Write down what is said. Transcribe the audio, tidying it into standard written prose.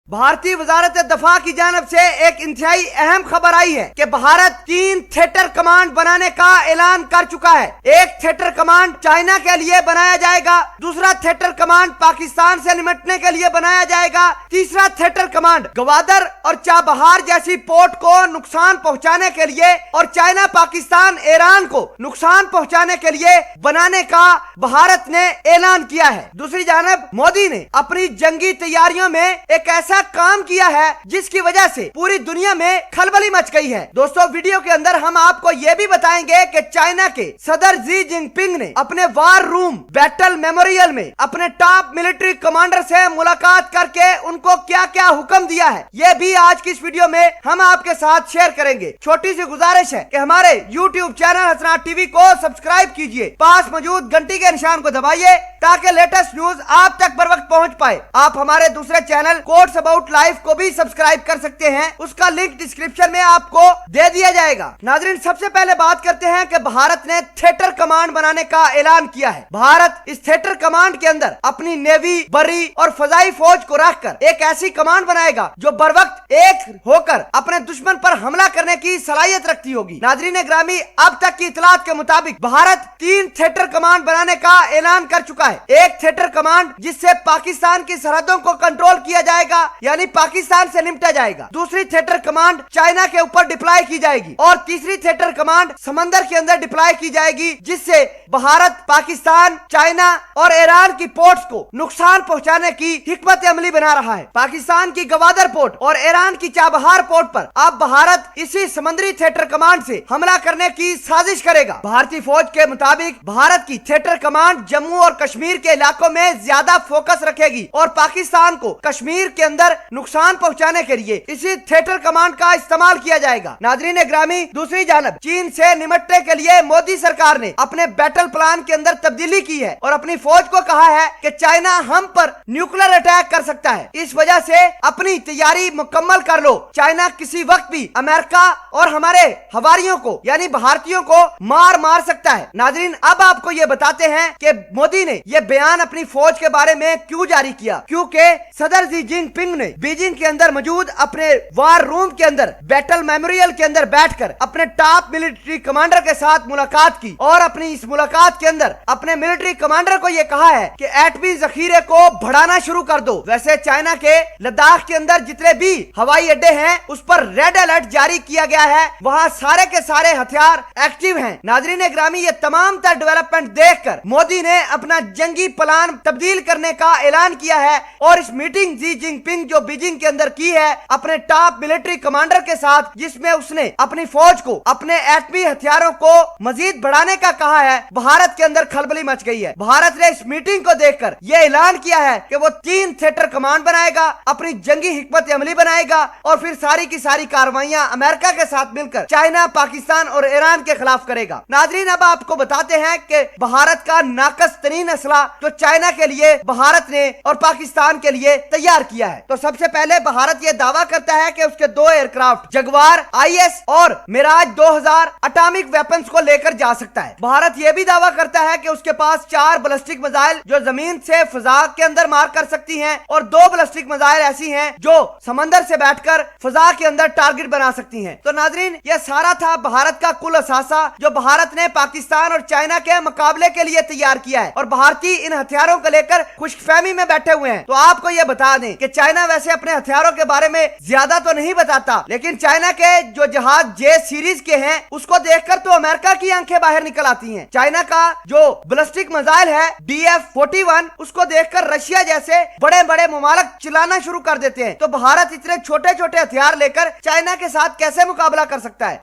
भारतीय वजारत दफा की जानब से एक इंतहाई अहम खबर आई है कि भारत 3 थिएटर कमांड बनाने का ऐलान कर चुका है। एक थिएटर कमांड चाइना के लिए बनाया जाएगा, दूसरा थिएटर कमांड पाकिस्तान से निपटने के लिए बनाया जाएगा, तीसरा थिएटर कमांड गवादर और चाबहार जैसी पोर्ट को नुकसान पहुंचाने के लिए और चाइना, पाकिस्तान, ईरान को नुकसान पहुंचाने के लिए बनाने का भारत ने ऐलान किया है। दूसरी जानब मोदी ने अपनी जंगी तैयारियों में एक ऐसा काम किया है जिसकी वजह से पूरी दुनिया में खलबली मच गई है। दोस्तों, वीडियो के अंदर हम आपको ये भी बताएंगे कि चाइना के सदर जी जिनपिंग ने अपने वार रूम बैटल मेमोरियल में अपने टॉप मिलिट्री कमांडर से मुलाकात करके उनको क्या क्या हुक्म दिया है, ये भी आज की इस वीडियो में हम आपके साथ शेयर करेंगे। छोटी सी गुजारिश है कि हमारे YouTube चैनल हसनात टीवी को सब्सक्राइब कीजिए, पास मौजूद घंटी के निशान को दबाइए ताकि लेटेस्ट न्यूज आप तक बर वक्त पहुंच पाए। आप हमारे दूसरे चैनल कोट्स अबाउट लाइफ को भी सब्सक्राइब कर सकते हैं, उसका लिंक डिस्क्रिप्शन में आपको दे दिया जाएगा। नाज़रीन, सबसे पहले बात करते हैं कि भारत ने थिएटर कमांड बनाने का ऐलान किया है। भारत इस थिएटर कमांड के अंदर अपनी नेवी, बरी और फजाई फौज को रखकर एक ऐसी कमांड बनाएगा जो बर वक्त एक होकर अपने दुश्मन पर हमला करने की सलाहियत रखती होगी। नाज़रीन ग्रामी, अब तक की इतलात के मुताबिक भारत 3 थिएटर कमांड बनाने का ऐलान कर चुका है। एक थिएटर कमांड जिससे पाकिस्तान की सरहदों को कंट्रोल किया जाएगा, यानी पाकिस्तान से निपटा जाएगा। दूसरी थिएटर कमांड चाइना के ऊपर डिप्लॉय की जाएगी और तीसरी थिएटर कमांड समंदर के अंदर डिप्लॉय की जाएगी, जिससे भारत, पाकिस्तान, चाइना और ईरान की पोर्ट्स को नुकसान पहुंचाने की हिकमत अमली बना रहा है। पाकिस्तान की गवादर पोर्ट और ईरान की चाबहार पोर्ट पर अब भारत इसी समुद्री थिएटर कमांड से हमला करने की साजिश करेगा। भारतीय फौज के मुताबिक भारत की थिएटर कमांड जम्मू और कश्मीर के इलाकों में ज्यादा फोकस रखेगी और पाकिस्तान को कश्मीर के अंदर नुकसान पहुंचाने के लिए इसी थिएटर कमांड का इस्तेमाल किया जाएगा। नाज़रीन ग्रामी, दूसरी जानब चीन से निपटने के लिए मोदी सरकार ने अपने बैटल प्लान के अंदर तब्दीली की है और अपनी फौज को कहा है कि चाइना हम पर न्यूक्लियर अटैक कर सकता है, इस वजह से अपनी तैयारी मुकम्मल कर लो। चाइना किसी वक्त भी अमेरिका और हमारे हवारियों को यानी भारतीयों को मार सकता है। नाज़रीन, अब आपको ये बताते हैं कि मोदी ने यह बयान अपनी फौज के बारे में क्यों जारी किया, क्योंकि सदर जी जिनपिंग ने बीजिंग के अंदर मौजूद अपने वार रूम के अंदर बैटल मेमोरियल के अंदर बैठकर अपने टॉप मिलिट्री कमांडर के साथ मुलाकात की और अपनी इस मुलाकात के अंदर अपने मिलिट्री कमांडर को यह कहा है कि एटमी जखीरे को बढ़ाना शुरू कर दो। वैसे चाइना के लद्दाख के अंदर जितने भी हवाई अड्डे हैं उस पर रेड अलर्ट जारी किया गया है, वहाँ सारे के सारे हथियार एक्टिव हैं। नाज़रीन ग्रामी, ये तमाम तर डेवलपमेंट देखकर मोदी ने अपना जंगी प्लान तब्दील करने का ऐलान किया है और इस मीटिंग जी जिनपिंग जो बीजिंग के अंदर की है अपने टॉप मिलिट्री कमांडर के साथ, जिसमें उसने अपनी फौज को अपने एटमी हथियारों को मजीद बढ़ाने का कहा है, भारत के अंदर खलबली मच गई है। भारत ने इस मीटिंग को देखकर यह ऐलान किया है कि वो 3 थिएटर कमांड बनाएगा, अपनी जंगी हिकमत अमली बनाएगा और फिर सारी की सारी कार्रवाइयां अमेरिका के साथ मिलकर चाइना, पाकिस्तान और ईरान के खिलाफ करेगा। नाज़रीन, अब आपको बताते हैं कि भारत का नाकस तरीन असला जो चाइना के लिए भारत ने और पाकिस्तान के लिए तैयार किया है। तो सबसे पहले भारत ये दावा करता है कि उसके 2 एयरक्राफ्ट जगवार IS और मिराज 2000 एटॉमिक वेपन्स को लेकर जा सकता है। भारत ये भी दावा करता है कि उसके पास 4 बैलिस्टिक मिसाइल जो जमीन से फिजा के अंदर मार कर सकती हैं और 2 बैलिस्टिक मिसाइल ऐसी हैं जो समंदर से बैठकर फिजा के अंदर टारगेट बना सकती हैं। तो नाज़रीन, ये सारा था भारत का कुल असासा जो भारत ने पाकिस्तान और चाइना के मुकाबले के लिए तैयार किया है और भारतीय इन हथियारों को लेकर खुशफहमी में बैठे हुए हैं। तो आपको ये बता दें कि चाइना वैसे अपने हथियारों के बारे में ज्यादा तो नहीं बताता, लेकिन चाइना के जो जहाज J सीरीज के हैं उसको देखकर तो अमेरिका की आंखें बाहर निकल आती हैं। चाइना का जो बैलिस्टिक मिसाइल है DF-41 उसको देखकर रशिया जैसे बड़े बड़े ममालिक चिल्लाना शुरू कर देते हैं। तो भारत इतने छोटे छोटे हथियार लेकर चाइना के साथ कैसे मुकाबला कर सकता है।